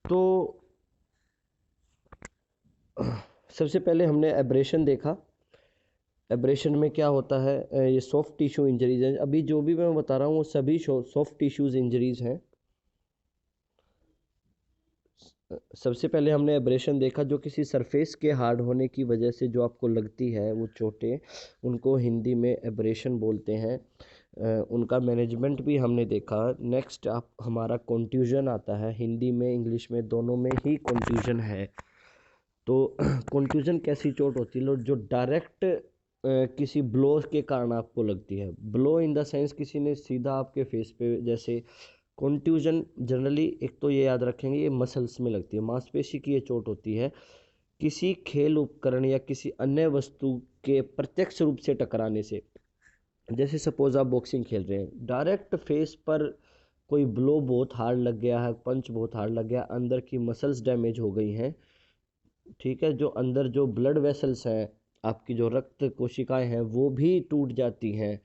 तो सबसे पहले हमने एब्रेशन देखा। एब्रेशन में क्या होता है, ये सॉफ्ट टिश्यू इंजरीज हैं। अभी जो भी मैं बता रहा हूँ वो सभी सॉफ्ट टिश्यूज इंजरीज हैं। सबसे पहले हमने एब्रेशन देखा, जो किसी सरफेस के हार्ड होने की वजह से जो आपको लगती है वो चोटें, उनको हिंदी में एब्रेशन बोलते हैं। उनका मैनेजमेंट भी हमने देखा। नेक्स्ट आप हमारा कॉन्ट्यूजन आता है। हिंदी में इंग्लिश में दोनों में ही कॉन्ट्यूजन है। तो कॉन्ट्यूजन कैसी चोट होती है जो डायरेक्ट किसी ब्लो के कारण आपको लगती है। ब्लो इन द सेंस किसी ने सीधा आपके फेस पे, जैसे कॉन्ट्यूजन जनरली एक तो ये याद रखेंगे ये मसल्स में लगती है, मांसपेशी की ये चोट होती है। किसी खेल उपकरण या किसी अन्य वस्तु के प्रत्यक्ष रूप से टकराने से, जैसे सपोज आप बॉक्सिंग खेल रहे हैं, डायरेक्ट फेस पर कोई ब्लो बहुत हार्ड लग गया है, पंच बहुत हार्ड लग गया, अंदर की मसल्स डैमेज हो गई हैं, ठीक है, जो अंदर जो ब्लड वेसल्स हैं, आपकी जो रक्त कोशिकाएं हैं वो भी टूट जाती हैं।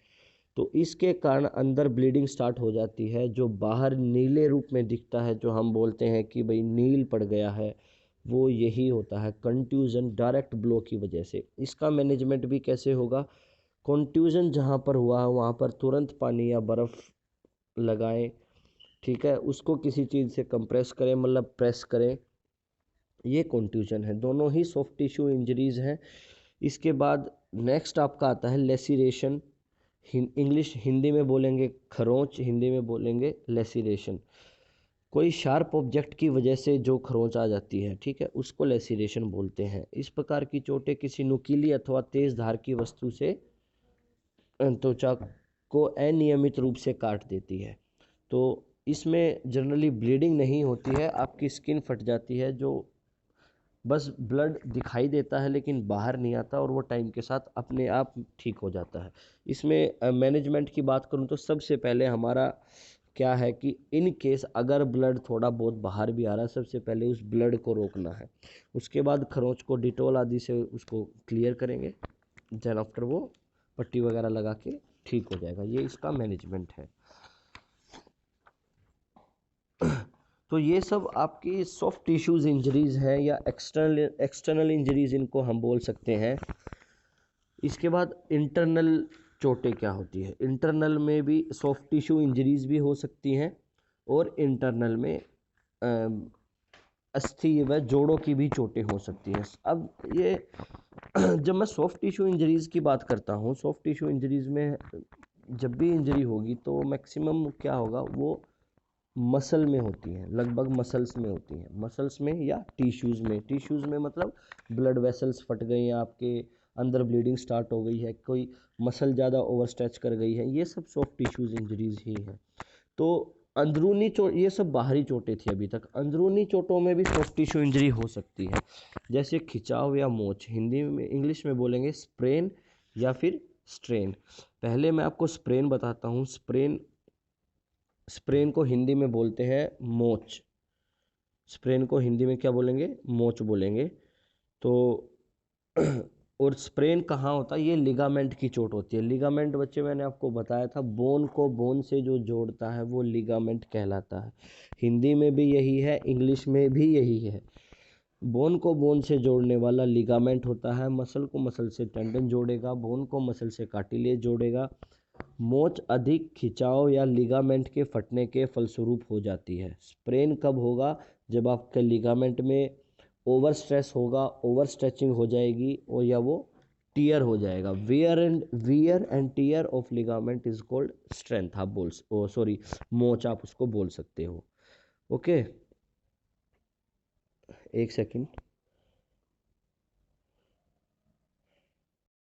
तो इसके कारण अंदर ब्लीडिंग स्टार्ट हो जाती है, जो बाहर नीले रूप में दिखता है, जो हम बोलते हैं कि भाई नील पड़ गया है, वो यही होता है कंट्यूजन डायरेक्ट ब्लो की वजह से। इसका मैनेजमेंट भी कैसे होगा, कंट्यूजन जहाँ पर हुआ है वहाँ पर तुरंत पानी या बर्फ़ लगाएं, ठीक है, उसको किसी चीज़ से कंप्रेस करें, मतलब प्रेस करें। ये कंट्यूजन है, दोनों ही सॉफ्ट टिश्यू इंजरीज हैं। इसके बाद नेक्स्ट आपका आता है लेसिरेशन। इंग्लिश हिंदी में बोलेंगे खरोंच, हिंदी में बोलेंगे लेसिरेशन। कोई शार्प ऑब्जेक्ट की वजह से जो खरोंच आ जाती है, ठीक है, उसको लेसिरेशन बोलते हैं। इस प्रकार की चोटें किसी नुकीली अथवा तेज धार की वस्तु से त्वचा को अनियमित रूप से काट देती है। तो इसमें जनरली ब्लीडिंग नहीं होती है, आपकी स्किन फट जाती है, जो बस ब्लड दिखाई देता है लेकिन बाहर नहीं आता, और वो टाइम के साथ अपने आप ठीक हो जाता है। इसमें मैनेजमेंट की बात करूँ तो सबसे पहले हमारा क्या है कि इन केस अगर ब्लड थोड़ा बहुत बाहर भी आ रहा है, सबसे पहले उस ब्लड को रोकना है। उसके बाद खरोंच को डिटॉल आदि से उसको क्लियर करेंगे, देन आफ्टर वो पट्टी वगैरह लगा के ठीक हो जाएगा। ये इसका मैनेजमेंट है। तो ये सब आपकी सॉफ्ट टिश्यूज इंजरीज हैं, या एक्सटर्नल इंजरीज इनको हम बोल सकते हैं। इसके बाद इंटरनल चोटें क्या होती है। इंटरनल में भी सॉफ्ट टिश्यू इंजरीज भी हो सकती हैं, और इंटरनल में अस्थि व जोड़ों की भी चोटें हो सकती हैं। अब ये जब मैं सॉफ्ट टिश्यू इंजरीज की बात करता हूँ, सॉफ्ट टिश्यू इंजरीज में जब भी इंजरी होगी तो मैक्सिमम क्या होगा, वो मसल में होती हैं, लगभग मसल्स में होती हैं, मसल्स में या टिश्यूज़ में। टिश्यूज़ में मतलब ब्लड वेसल्स फट गई हैं, आपके अंदर ब्लीडिंग स्टार्ट हो गई है, कोई मसल ज़्यादा ओवर स्ट्रेच कर गई है, ये सब सॉफ्ट टिश्यूज़ इंजरीज ही हैं। तो अंदरूनी चोट, ये सब बाहरी चोटें थी अभी तक। अंदरूनी चोटों में भी सॉफ्ट टिश्यू इंजरी हो सकती है, जैसे खिंचाव या मोच। हिंदी में इंग्लिश में बोलेंगे स्प्रेन या फिर स्ट्रेन। पहले मैं आपको स्प्रेन बताता हूँ। स्प्रेन को हिंदी में बोलते हैं मोच। स्प्रेन को हिंदी में क्या बोलेंगे, मोच बोलेंगे। तो और स्प्रेन कहाँ होता है, ये लिगामेंट की चोट होती है। लिगामेंट बच्चे मैंने आपको बताया था, बोन को बोन से जो जोड़ता है वो लिगामेंट कहलाता है। हिंदी में भी यही है, इंग्लिश में भी यही है। बोन को बोन से जोड़ने वाला लिगामेंट होता है, मसल को मसल से टेंडन जोड़ेगा, बोन को मसल से कार्टिलेज जोड़ेगा। मोच अधिक खिंचाव या लिगामेंट के फटने के फलस्वरूप हो जाती है। स्प्रेन कब होगा, जब आपके लिगामेंट में ओवर स्ट्रेस होगा, ओवर स्ट्रेचिंग हो जाएगी, और या वो टीयर हो जाएगा। Wear and tear of ligament is called strength, आप मोच आप उसको बोल सकते हो। ओके, एक सेकंड।